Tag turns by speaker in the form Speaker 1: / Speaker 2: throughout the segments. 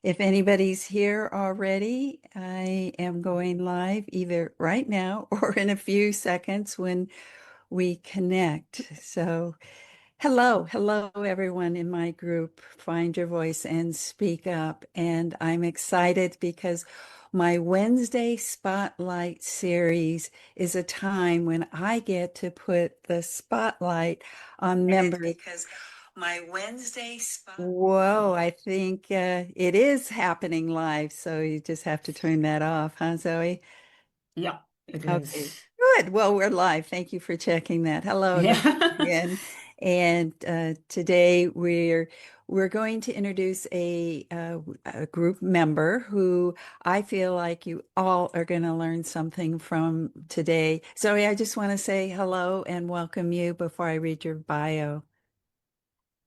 Speaker 1: If anybody's here already, I am going live either right now or in a few seconds when we connect. So, hello, everyone in my group. Find your voice and speak up. And I'm excited because my Wednesday Spotlight series is a time when I get to put the spotlight on members. Because my Wednesday spot. Whoa, I think it is happening live. So you just have to turn that off, huh, Zoe?
Speaker 2: Yeah, it
Speaker 1: Okay,
Speaker 2: is.
Speaker 1: good. Well, we're live. Thank you for checking that. Hello, hello
Speaker 2: Yeah.
Speaker 1: again. And today we're going to introduce a group member who I feel like you all are going to learn something from today. Zoe, I just want to say hello and welcome you before I read your bio.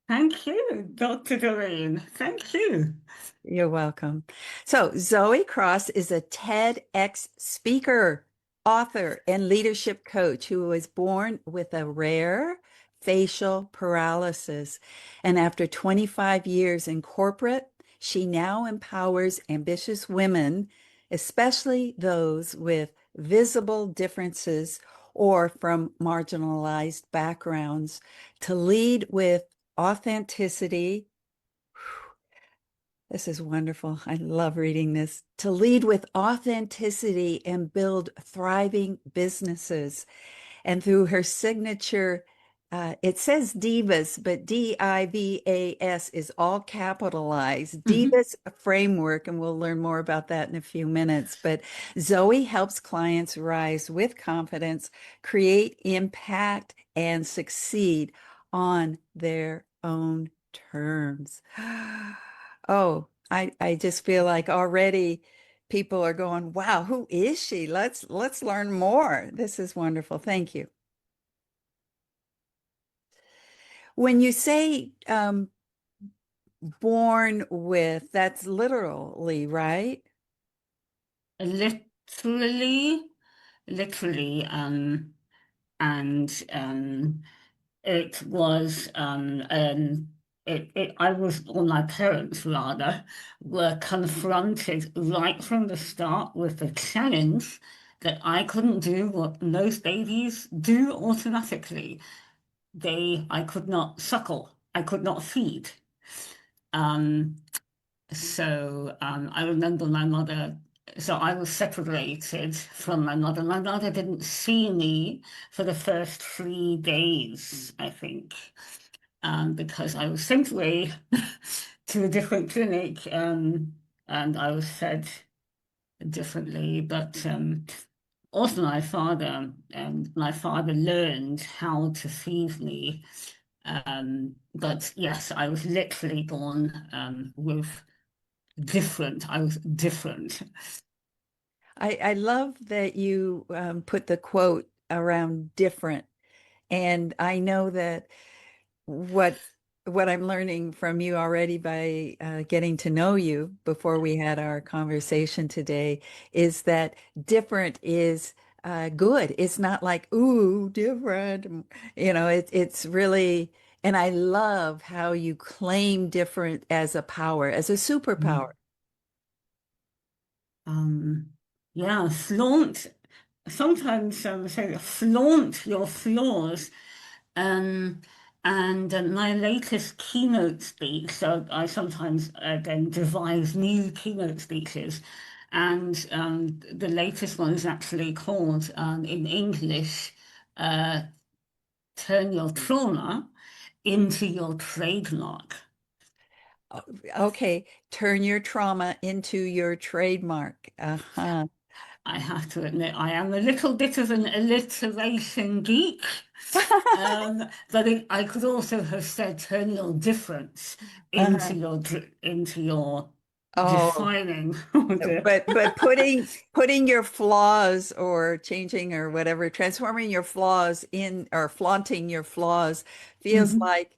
Speaker 2: Thank you, Dr. Doreen. Thank you.
Speaker 1: You're welcome. So, Zoe Cross is a TEDx speaker, author, and leadership coach who was born with a rare facial paralysis. And after 25 years in corporate, she now empowers ambitious women, especially those with visible differences or from marginalized backgrounds, to lead with authenticity. This is wonderful. I love reading this. To lead with authenticity and build thriving businesses. And through her signature, it says DIVAS, but DIVAS is all capitalized.
Speaker 2: Mhm.
Speaker 1: DIVAS framework, and we'll learn more about that in a few minutes. But Zoe helps clients rise with confidence, create impact, and succeed on their own terms. Oh, I just feel like already people are going, wow, who is she? Let's learn more. This is wonderful. Thank you. When you say born with, that's literally, right?
Speaker 2: Literally, literally, and it was I was, or my parents rather, were confronted right from the start with the challenge that I couldn't do what most babies do automatically. I could not suckle, I could not feed. Um, I remember my mother, so I was separated from my mother. My mother didn't see me for the first 3 days, I think, because I was sent away to a different clinic, and I was fed differently. But also my father learned how to feed me. But yes, I was literally born with different. I was different.
Speaker 1: I love that you put the quote around different. And I know that what what I'm learning from you already by getting to know you before we had our conversation today is that different is good. It's not like, ooh, different. It's really, and I love how you claim different as a power, as a superpower.
Speaker 2: Mm. Um, yeah, flaunt. Sometimes say flaunt your flaws. Um, and my latest keynote speech, so I sometimes then devise new keynote speeches. And the latest one is actually called, in English, uh, Turn Your Trauma into Your Trademark.
Speaker 1: Okay, turn your trauma into your trademark. Uh-huh.
Speaker 2: I have to admit, I am a little bit of an alliteration geek. I could also have said turn your difference
Speaker 1: Uh-huh.
Speaker 2: into your
Speaker 1: Oh,
Speaker 2: defining.
Speaker 1: but putting your flaws or changing or whatever, transforming your flaws in or flaunting your flaws feels
Speaker 2: Mhm.
Speaker 1: like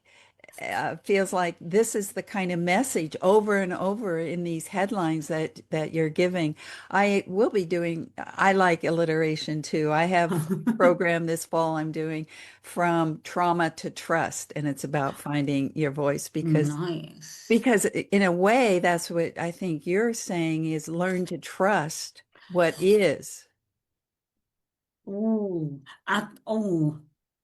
Speaker 1: feels like this is the kind of message over and over in these headlines that you're giving. I will be doing, I like alliteration too. I have a program this fall I'm doing from trauma to trust, and it's about finding your voice
Speaker 2: Nice.
Speaker 1: because in a way, that's what I think you're saying is learn to trust what is.
Speaker 2: Oh, oh,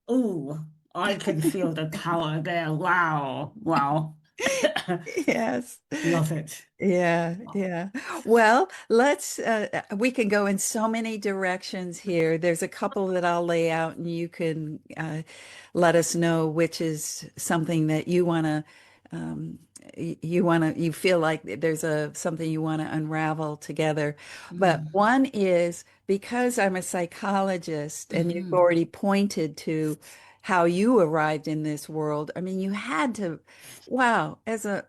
Speaker 2: oh, I can feel the power there. Wow, wow.
Speaker 1: Yes.
Speaker 2: Love it.
Speaker 1: Yeah, yeah. Well, we can go in so many directions here. There's a couple that I'll lay out and you can let us know which is something that um, you feel like there's something you want to unravel together. But
Speaker 2: Mm.
Speaker 1: one is because I'm a psychologist and you've
Speaker 2: Hmm.
Speaker 1: already pointed to how you arrived in this world. I mean, you had to. Wow, as a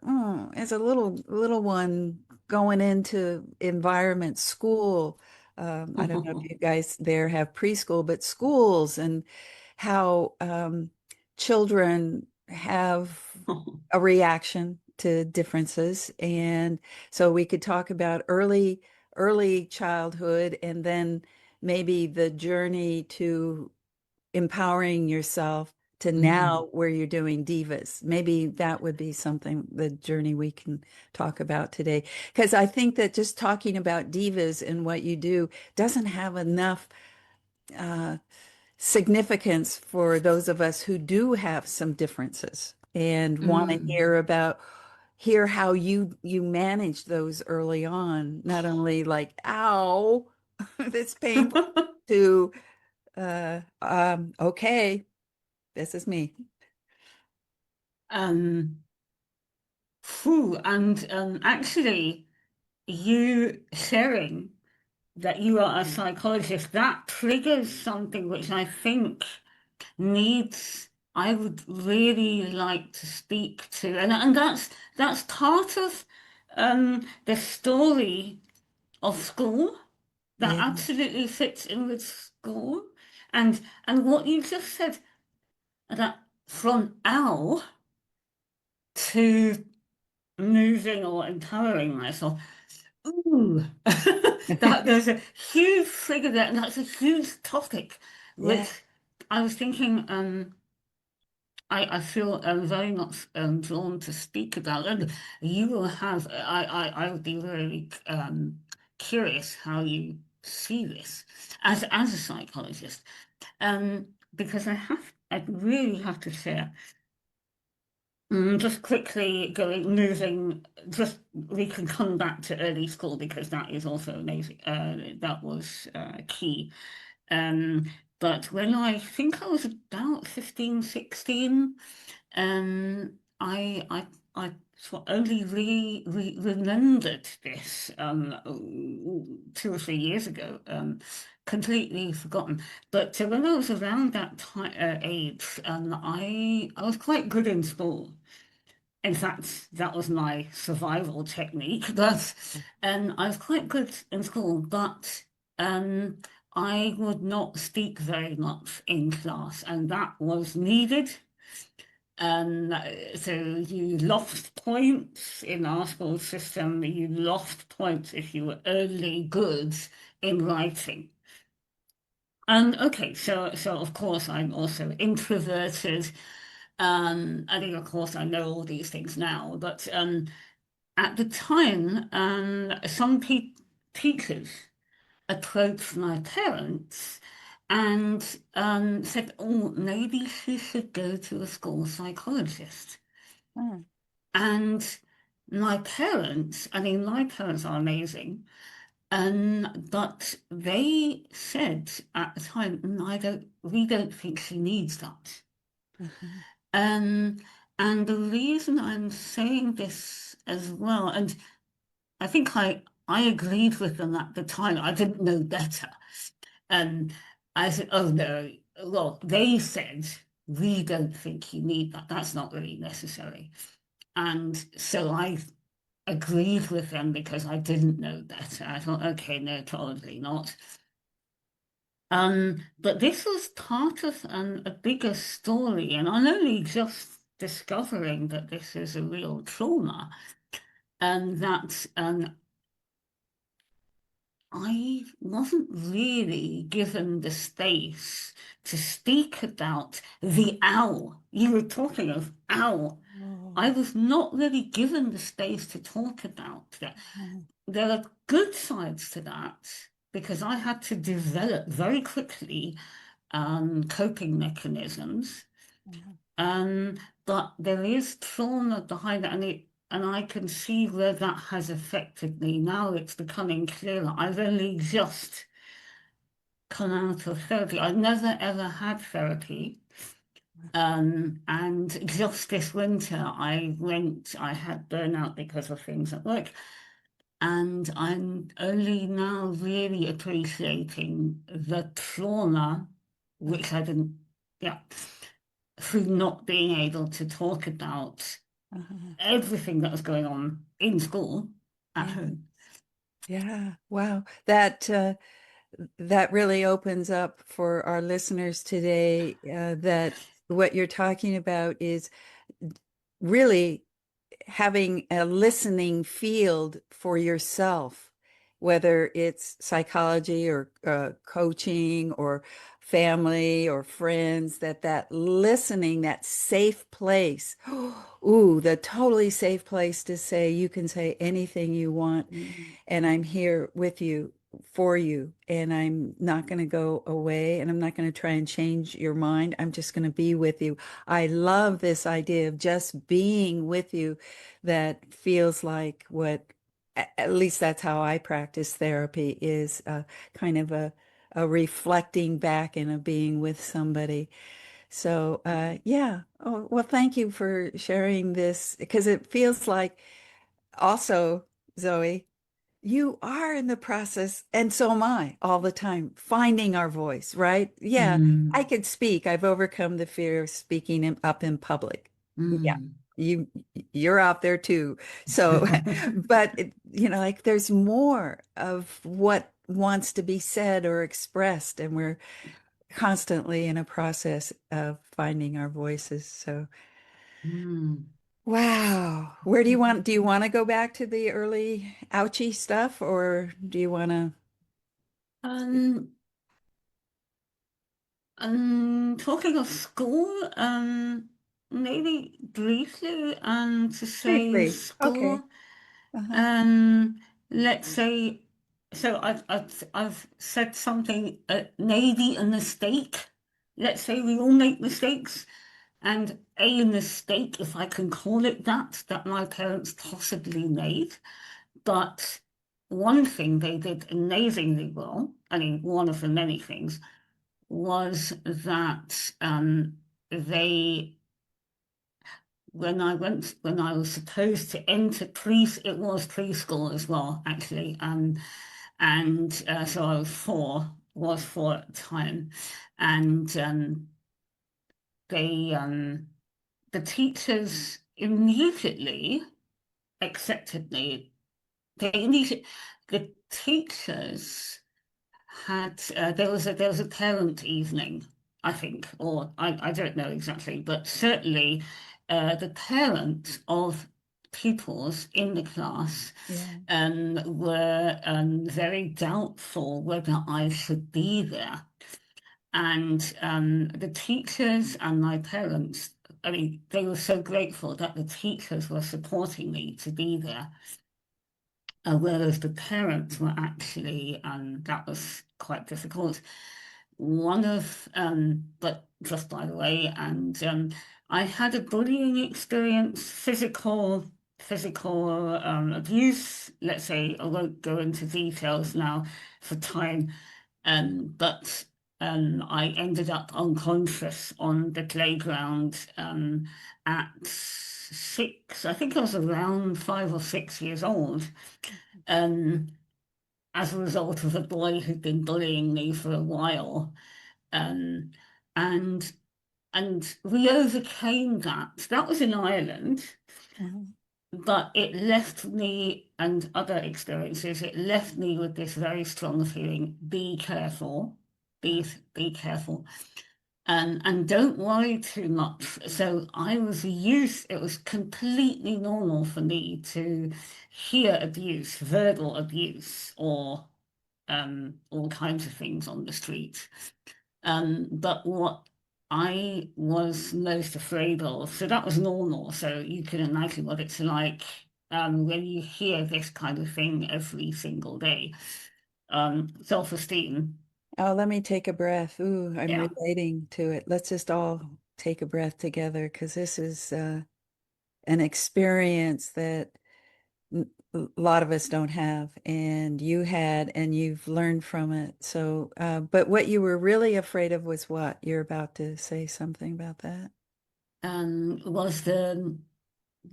Speaker 1: little one going into environment, school, I don't know if you guys there have preschool, but schools and how children have a reaction to differences. And so we could talk about early childhood and then maybe the journey to empowering yourself to
Speaker 2: Mm.
Speaker 1: now where you're doing divas. Maybe that would be something, the journey we can talk about today. Because I think that just talking about divas and what you do doesn't have enough uh, significance for those of us who do have some differences and want to
Speaker 2: Mm.
Speaker 1: hear how you manage those early on, not only like, ow, this painful, to okay, this is me.
Speaker 2: Um, Phew, and actually, you sharing that you are a psychologist, that triggers something which I think needs, I would really like to speak to. And that's part of the story of school that
Speaker 1: Yeah.
Speaker 2: absolutely fits in with school. And what you just said, that from ow to moving or empowering myself. Ooh, that there's a huge figure there, and that's a huge topic, which
Speaker 1: Yeah.
Speaker 2: I was thinking, I feel very much drawn to speak about, and you will have, I would be very curious how you see this as a psychologist, because I really have to share. Just quickly moving, just we can come back to early school because that is also amazing. That was key. Um, but when I think I was about 15, 16, I sort of only remembered this 2 or 3 years ago, completely forgotten. But when I was around that time, age, I was quite good in school. In fact, that was my survival technique. But I was quite good in school, but um, I would not speak very much in class, and that was needed. So you lost points in our school system. You lost points if you were only good in writing. And okay, so of course I'm also introverted. I think of course I know all these things now, but at the time, some pe teachers approached my parents and said, "Oh, maybe she should go to a school psychologist."
Speaker 1: Mm,
Speaker 2: And my parents are amazing, but they said at the time, we don't think she needs that."
Speaker 1: mhm,
Speaker 2: Um, and the reason I'm saying this as well, and I think I agreed with them at the time. I didn't know better. And I said, oh no, well, they said, we don't think you need that. That's not really necessary. And so I agreed with them because I didn't know better. I thought, okay, no, probably not. But this was part of a bigger story, and I'm only just discovering that this is a real trauma and that I wasn't really given the space to speak about the owl. You were talking of owl.
Speaker 1: Oh,
Speaker 2: I was not really given the space to talk about that.
Speaker 1: oh,
Speaker 2: There are good sides to that because I had to develop very quickly coping mechanisms.
Speaker 1: oh,
Speaker 2: Um, but there is trauma behind it, and I can see where that has affected me. Now it's becoming clearer. I've only just come out of therapy. I never ever had therapy. And just this winter, I had burnout because of things at work. And I'm only now really appreciating the trauma,
Speaker 1: oh,
Speaker 2: which I didn't, yeah, through not being able to talk about
Speaker 1: uh-huh.
Speaker 2: everything that was going on in school at
Speaker 1: Yeah.
Speaker 2: home.
Speaker 1: Yeah. Wow. That really opens up for our listeners today, that what you're talking about is really having a listening field for yourself, whether it's psychology or coaching or family or friends, that listening, that safe place. Ooh, the totally safe place to say, you can say anything you want,
Speaker 2: Mm,
Speaker 1: and I'm here with you, for you, and I'm not going to go away, and I'm not going to try and change your mind. I'm just going to be with you. I love this idea of just being with you. That feels like what, at least that's how I practice therapy, is kind of a reflecting back and a being with somebody. So, yeah. Oh, well, thank you for sharing this, because it feels like also, Zoe, you are in the process, and so am I, all the time, finding our voice, right? Yeah, I
Speaker 2: mm,
Speaker 1: could speak. I've overcome the fear of speaking up in public. Yeah,
Speaker 2: mm.
Speaker 1: you you're out there too. So, but like there's more of what wants to be said or expressed, and we're constantly in a process of finding our voices. So,
Speaker 2: Mm.
Speaker 1: wow. Do you want to go back to the early ouchy stuff, or do you want to
Speaker 2: Um, Talking of school, maybe briefly, to say
Speaker 1: briefly? Okay.
Speaker 2: school,
Speaker 1: Uh-huh.
Speaker 2: um, let's say, so I've said something, maybe a mistake. Let's say we all make mistakes, and a mistake, if I can call it that, that my parents possibly made. But one thing they did amazingly well, I mean, one of the many things, was that they, when I was supposed to enter it was preschool as well, actually, and so I was four at the time, and they, the teachers immediately accepted me. They immediately, the teachers had there was a parent evening, I think, or I don't know exactly, but certainly the parents of pupils in the class
Speaker 1: Yeah.
Speaker 2: were very doubtful whether I should be there. And the teachers and my parents, I mean, they were so grateful that the teachers were supporting me to be there. Whereas the parents were actually, that was quite difficult. But just by the way, and I had a bullying experience, physical abuse. Let's say I won't go into details now for time, but I ended up unconscious on the playground at six. I think I was around 5 or 6 years old, um, as a result of a boy who'd been bullying me for a while. Um, and and we overcame that. That was in Ireland,
Speaker 1: Mhm.
Speaker 2: but it left me and other experiences, it left me with this very strong feeling, be careful,
Speaker 1: Uh,
Speaker 2: be careful. And don't worry too much. So I was used, it was completely normal for me to hear abuse, verbal abuse, or all kinds of things on the street. But what I was most afraid of, so that was normal. So you can imagine what it's like when you hear this kind of thing every single day. Self-esteem,
Speaker 1: Oh, let me take a breath. Ooh, I'm
Speaker 2: yeah.
Speaker 1: relating to it. Let's just all take a breath together because this is an experience that a lot of us don't have, and you had, and you've learned from it. So, but what you were really afraid of was what? You're about to say something about that?
Speaker 2: Was the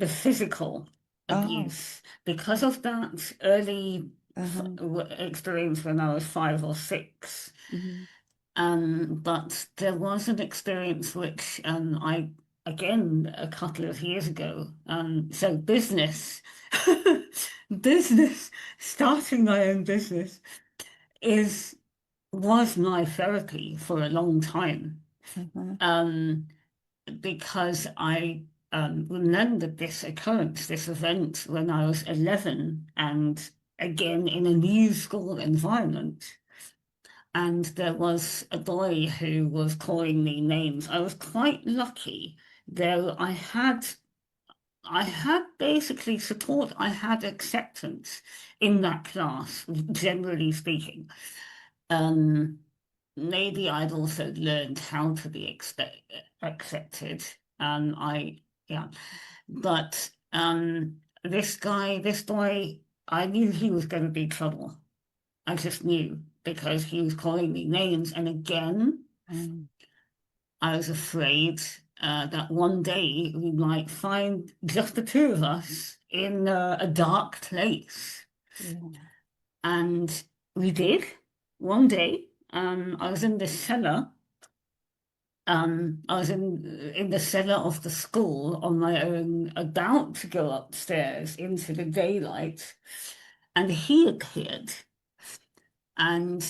Speaker 2: physical
Speaker 1: Oh,
Speaker 2: abuse because of that early
Speaker 1: uh-huh.
Speaker 2: experience when I was 5 or 6.
Speaker 1: Hmm.
Speaker 2: But there was an experience which I, again, a couple of years ago, so business, business, starting my own business is was my therapy for a long time.
Speaker 1: Uh-huh.
Speaker 2: Um, because I remembered this occurrence, this event when I was 11, and again in a new school environment. And there was a boy who was calling me names. I was quite lucky, though I had basically support, I had acceptance in that class, generally speaking. Um, Maybe I'd also learned how to be accepted. Yeah, but this boy, I knew he was going to be trouble. I just knew because he was calling me names, and again,
Speaker 1: Um,
Speaker 2: I was afraid that one day we might find just the two of us in a dark place.
Speaker 1: yeah.
Speaker 2: And we did one day. I was in the cellar. I was in the cellar of the school on my own, about to go upstairs into the daylight, and he appeared. And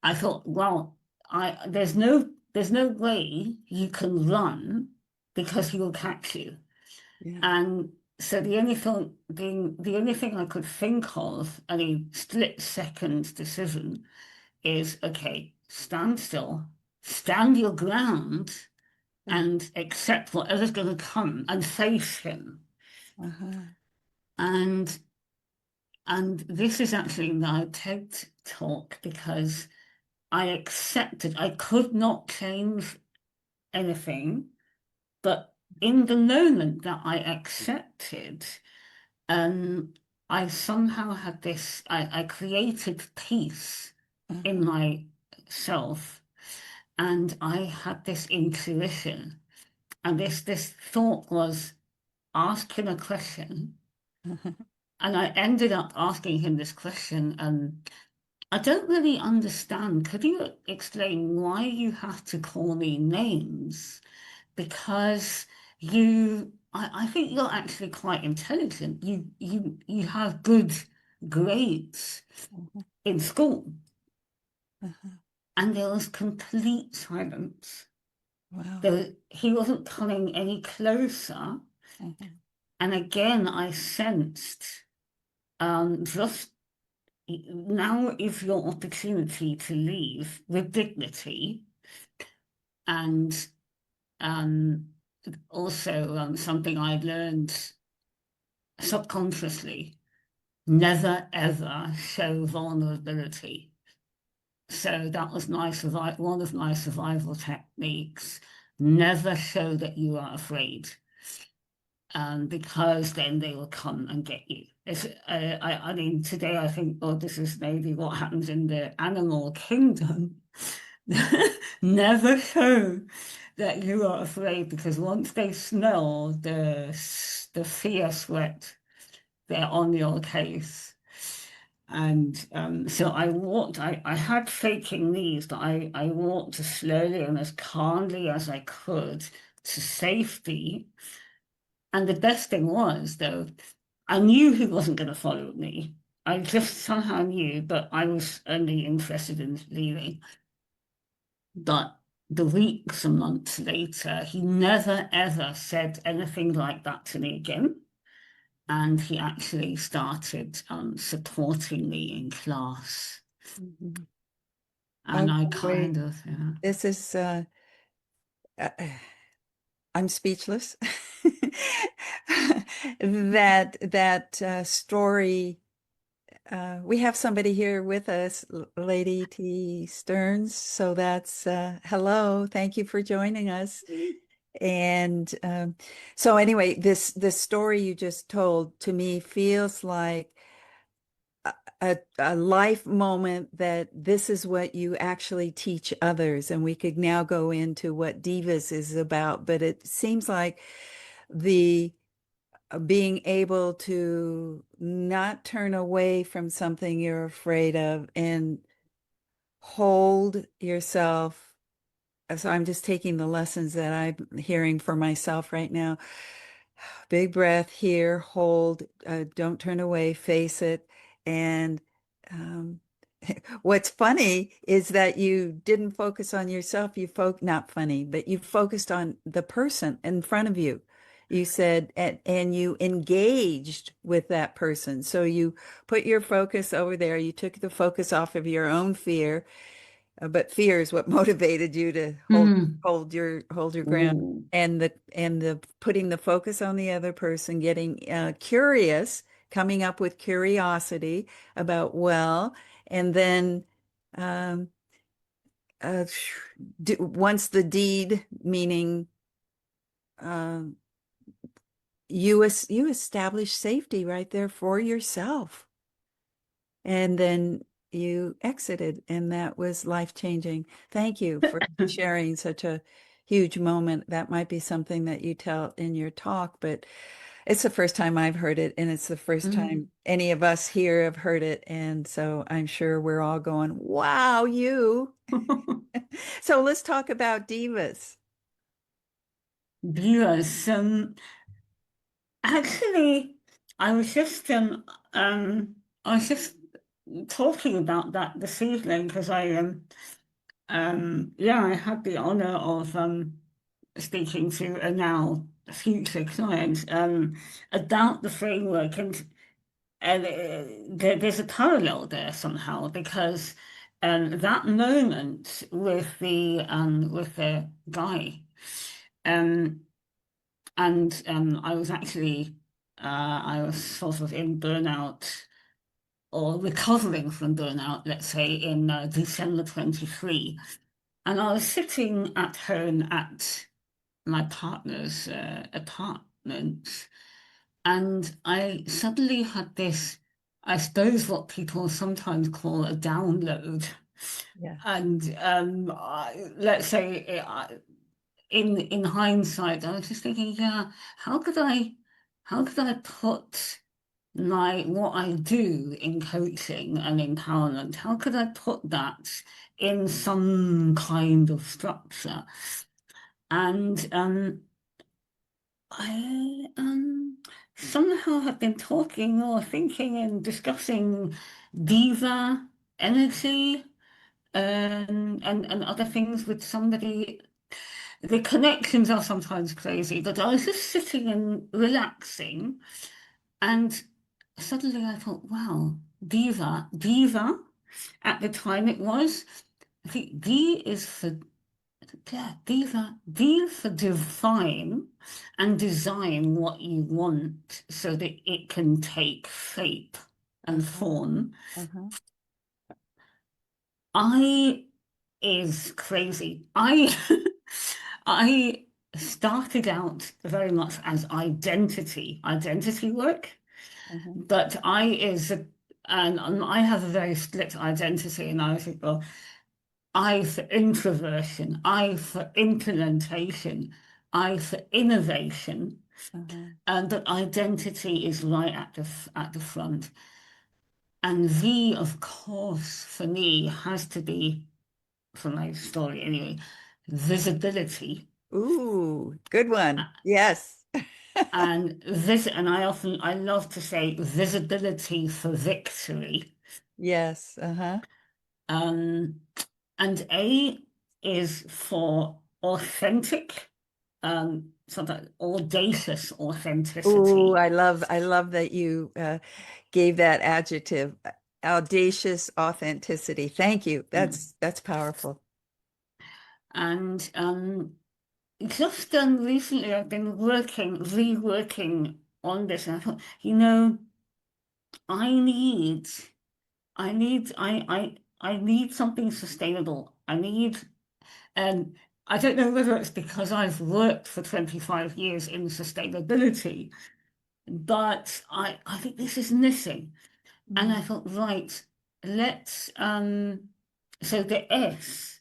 Speaker 2: I thought, well, I there's no way you can run because he will catch you.
Speaker 1: Yeah.
Speaker 2: And so the only thing I could think of, any split second decision, is okay, stand still, stand your ground, and accept whatever's going to come and face him.
Speaker 1: Uh-huh.
Speaker 2: And and this is actually my TED talk because I accepted I could not change anything, but in the moment that I accepted, um, I somehow had this, I created peace in
Speaker 1: Uh-huh.
Speaker 2: myself, and I had this intuition, and this thought was ask him a question.
Speaker 1: Uh-huh.
Speaker 2: And I ended up asking him this question, I don't really understand. Could you explain why you have to call me names? Because I think you're actually quite intelligent. You have good grades
Speaker 1: Uh-huh.
Speaker 2: in school.
Speaker 1: Uh-huh.
Speaker 2: And there was complete silence.
Speaker 1: Wow.
Speaker 2: He wasn't coming any closer.
Speaker 1: Uh-huh.
Speaker 2: And again, I sensed just now is your opportunity to leave with dignity. And um, also something I learned subconsciously, never ever show vulnerability. So that was one of my survival techniques. Never show that you are afraid, because then they will come and get you. I mean, today I think, oh, this is maybe what happens in the animal kingdom. Never show that you are afraid because once they smell the fear sweat, they're on your case. And so I had shaking knees, but I walked as slowly and as calmly as I could to safety. And the best thing was, though, I knew he wasn't going to follow me. I just somehow knew, but I was only interested in leaving. But the weeks and months later, he never ever said anything like that to me again. And he actually started supporting me in class.
Speaker 1: Mhm. Oh,
Speaker 2: And I
Speaker 1: wait,
Speaker 2: kind of, yeah.
Speaker 1: this is, uh, I'm speechless. That story. We have somebody here with us, Lady T. Stearns. So that's hello. Thank you for joining us. And so anyway, this story you just told to me feels like a life moment that this is what you actually teach others. And we could now go into what DIVAS is about, but it seems like the being able to not turn away from something you're afraid of and hold yourself. So I'm just taking the lessons that I'm hearing for myself right now. Big breath here, hold, don't turn away, face it. And um, what's funny is that you didn't focus on yourself. Not funny, but you focused on the person in front of you. You said, and you engaged with that person. So you put your focus over there. You took the focus off of your own fear, but fear is what motivated you to
Speaker 2: Mm.
Speaker 1: hold your ground.
Speaker 2: Ooh.
Speaker 1: And the putting the focus on the other person, getting curious, coming up with curiosity about, well, and then um, uh, once the deed, meaning uh, you establish safety right there for yourself. And then you exited, and that was life-changing. Thank you for sharing such a huge moment. That might be something that you tell in your talk, but it's the first time I've heard it, and it's the first
Speaker 2: Mm.
Speaker 1: time any of us here have heard it. And so I'm sure we're all going, wow, you. So let's talk about divas.
Speaker 2: Yes, actually, I was just I was just talking about that this evening because yeah, I had the honor of speaking to a now future client about the framework, and there's a parallel there somehow because that moment with the guy um and I was actually I was sort of in burnout or recovering from burnout, let's say in December 23, and I was sitting at home at my partner's apartment, and I suddenly had this, I suppose, what people sometimes call a download.
Speaker 1: Yeah.
Speaker 2: And let's say in hindsight, I was just thinking, yeah, how could I, how could I put my what I do in coaching and empowerment, how could I put that in some kind of structure? And I somehow have been talking or thinking and discussing diva energy and other things with somebody. The connections are sometimes crazy, but I was just sitting and relaxing, and suddenly I thought, wow, diva. At the time it was, I think D is for yeah, these for define and design what you want so that it can take shape and
Speaker 1: Uh-huh.
Speaker 2: form.
Speaker 1: Uh-huh.
Speaker 2: I is crazy. I started out very much as identity work,
Speaker 1: Uh-huh.
Speaker 2: but I is and I have a very split identity, and I think, well, I for introversion, I for implementation, I for innovation,
Speaker 1: Uh-huh.
Speaker 2: and that identity is right at the front. And V, of course, for me has to be, for my story anyway, visibility.
Speaker 1: Ooh, good one. Yes.
Speaker 2: And I love to say visibility for victory.
Speaker 1: Yes. Uh-huh.
Speaker 2: Um, and A is for authentic, sort of audacious
Speaker 1: Oh,
Speaker 2: authenticity.
Speaker 1: I love that you gave that adjective, audacious authenticity. Thank you.
Speaker 2: Mm.
Speaker 1: That's powerful.
Speaker 2: And just recently, I've been reworking on this, and I thought, I need, I need something sustainable. And I don't know whether it's because I've worked for 25 years in sustainability, but I think this is missing. And
Speaker 1: Mm.
Speaker 2: I thought, right, let's, so the S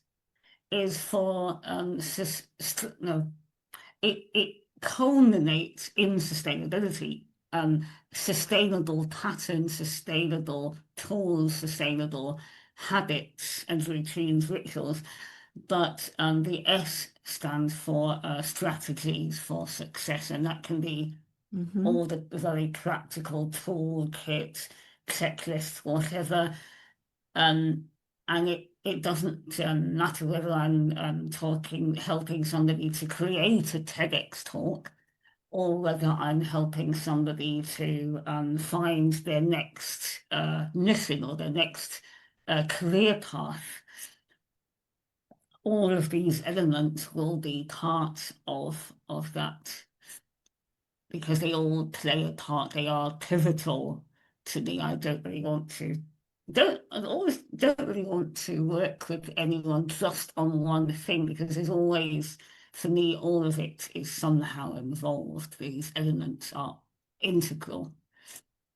Speaker 2: is for, no, it culminates in sustainability, sustainable patterns, sustainable tools, sustainable habits and routines, rituals. But the S stands for strategies for success, and that can be
Speaker 1: Hmm.
Speaker 2: all the very practical toolkit, checklists, whatever. Um, and it doesn't matter whether I'm helping somebody to create a TEDx talk, or whether I'm helping somebody to find their next mission or their next career path. All of these elements will be part of that because they all play a part. They are pivotal to me. I always don't really want to work with anyone just on one thing because there's always, for me, all of it is somehow involved. These elements are integral.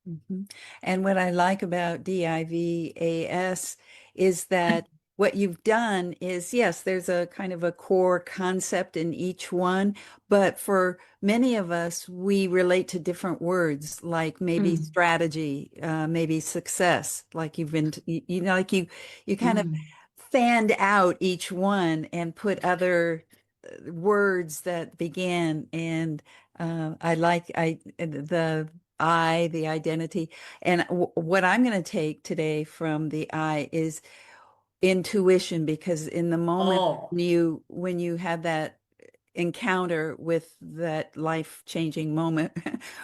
Speaker 1: Mhm. And what I like about DIVAS is that what you've done is, yes, there's a kind of a core concept in each one, but for many of us, we relate to different words, like maybe
Speaker 2: Mm,
Speaker 1: strategy, maybe success, like you've been, like you kind of
Speaker 2: mm.
Speaker 1: fanned out each one and put other words that began. And the identity. And what I'm going to take today from the I is intuition, because in the moment
Speaker 2: Oh,
Speaker 1: when you had that encounter with that life-changing moment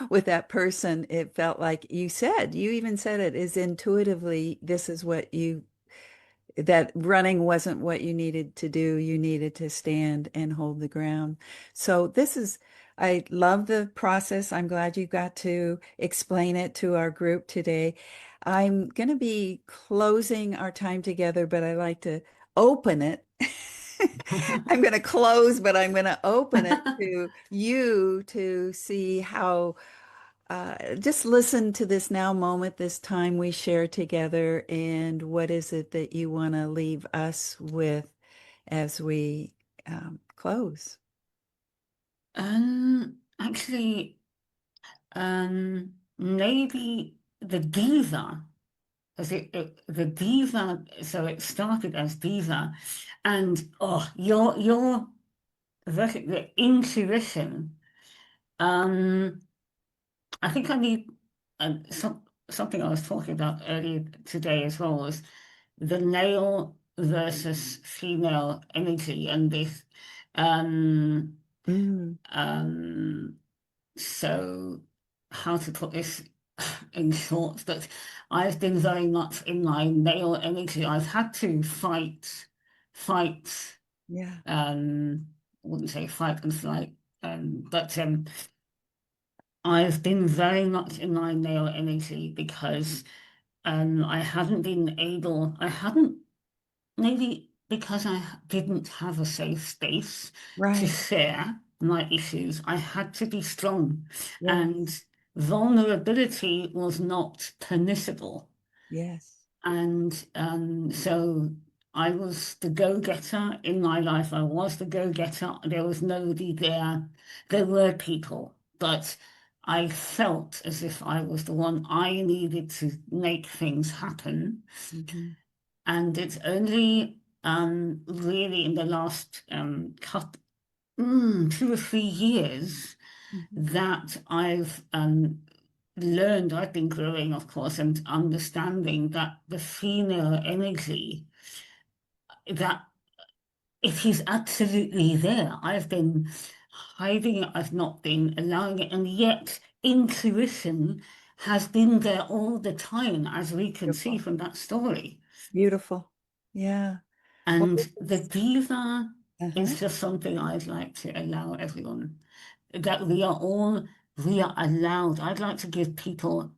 Speaker 1: with that person, it felt like you even said it is intuitively, this is what you that running wasn't what you needed to do. You needed to stand and hold the ground. So I love the process. I'm glad you got to explain it to our group today. I'm going to be closing our time together, but I like to open it. I'm going to close, but I'm going to open it to you to see how just listen to this now moment, this time we share together, and what is it that you want to leave us with as we close?
Speaker 2: actually, maybe the diva. Because the diva, so it started as diva, and oh, the intuition. Um, I think I need something I was talking about earlier today as well was the male versus female energy and this. Um,
Speaker 1: Mm,
Speaker 2: um, so how to put this in short, but I've been very much in my male energy. I've had to fight,
Speaker 1: yeah.
Speaker 2: um, I wouldn't say fight and flight, but I've been very much in my male energy because I hadn't, maybe because didn't have a safe space to
Speaker 1: Right.
Speaker 2: share my issues, I had to be strong. And
Speaker 1: Yes.
Speaker 2: vulnerability was not permissible.
Speaker 1: Yes.
Speaker 2: And so I was the go-getter in my life. I was the go-getter. There was nobody there. There were people, but I felt as if I was the one I needed to make things happen.
Speaker 1: Hmm.
Speaker 2: And it's only really in the last 2 or 3 years
Speaker 1: Hmm.
Speaker 2: that I've been growing, of course, and understanding that the female energy, that it is absolutely there. I've been hiding it, I've not been allowing it, and yet intuition has been there all the time, as we can see
Speaker 1: Beautiful.
Speaker 2: from that story.
Speaker 1: Beautiful. Yeah. Well,
Speaker 2: And
Speaker 1: this
Speaker 2: the
Speaker 1: is,
Speaker 2: diva
Speaker 1: uh-huh.
Speaker 2: is just something I'd like to allow everyone, that we are allowed. I'd like to give people,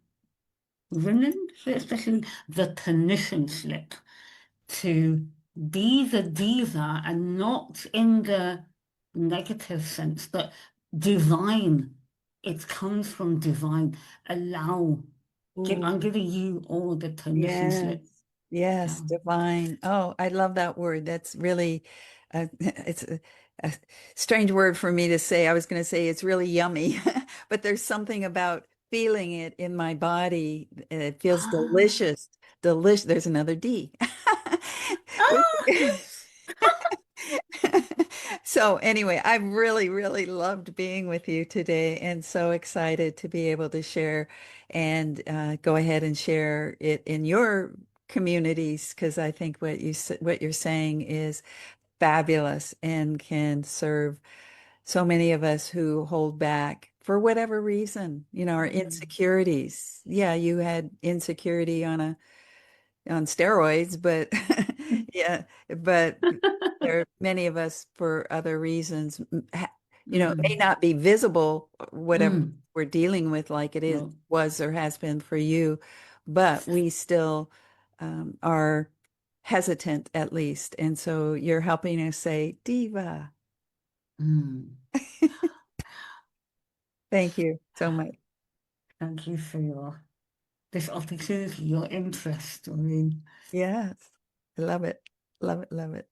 Speaker 2: women especially, the permission slip to be the diva, and not in the negative sense, but divine. It comes from divine. Allow, I'm
Speaker 1: Ooh,
Speaker 2: giving you all the permission
Speaker 1: yes.
Speaker 2: slip.
Speaker 1: Yes,
Speaker 2: Yeah.
Speaker 1: divine. Oh, I love that word. That's really, it's a strange word for me to say. I was going to say it's really yummy, but there's something about feeling it in my body. And it feels
Speaker 2: Ah,
Speaker 1: delicious. Delicious. There's another D.
Speaker 2: yes.
Speaker 1: So anyway, I've really, really loved being with you today and so excited to be able to share and go ahead and share it in your communities because I think what you're saying is fabulous and can serve so many of us who hold back for whatever reason, our
Speaker 2: Mm.
Speaker 1: insecurities. Yeah, you had insecurity on steroids, but yeah, but there are many of us for other reasons, it may
Speaker 2: Mm.
Speaker 1: not be visible, whatever
Speaker 2: Mm.
Speaker 1: we're dealing with, like it is,
Speaker 2: No.
Speaker 1: was, or has been for you, but we still are hesitant at least. And so you're helping us say, Diva.
Speaker 2: Mm.
Speaker 1: Thank you so much.
Speaker 2: Thank you for this opportunity, your interest, Doreen.
Speaker 1: Yes, I love it. Love it. Love it.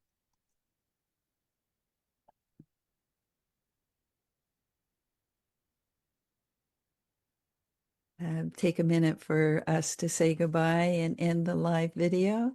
Speaker 1: Take a minute for us to say goodbye and end the live video.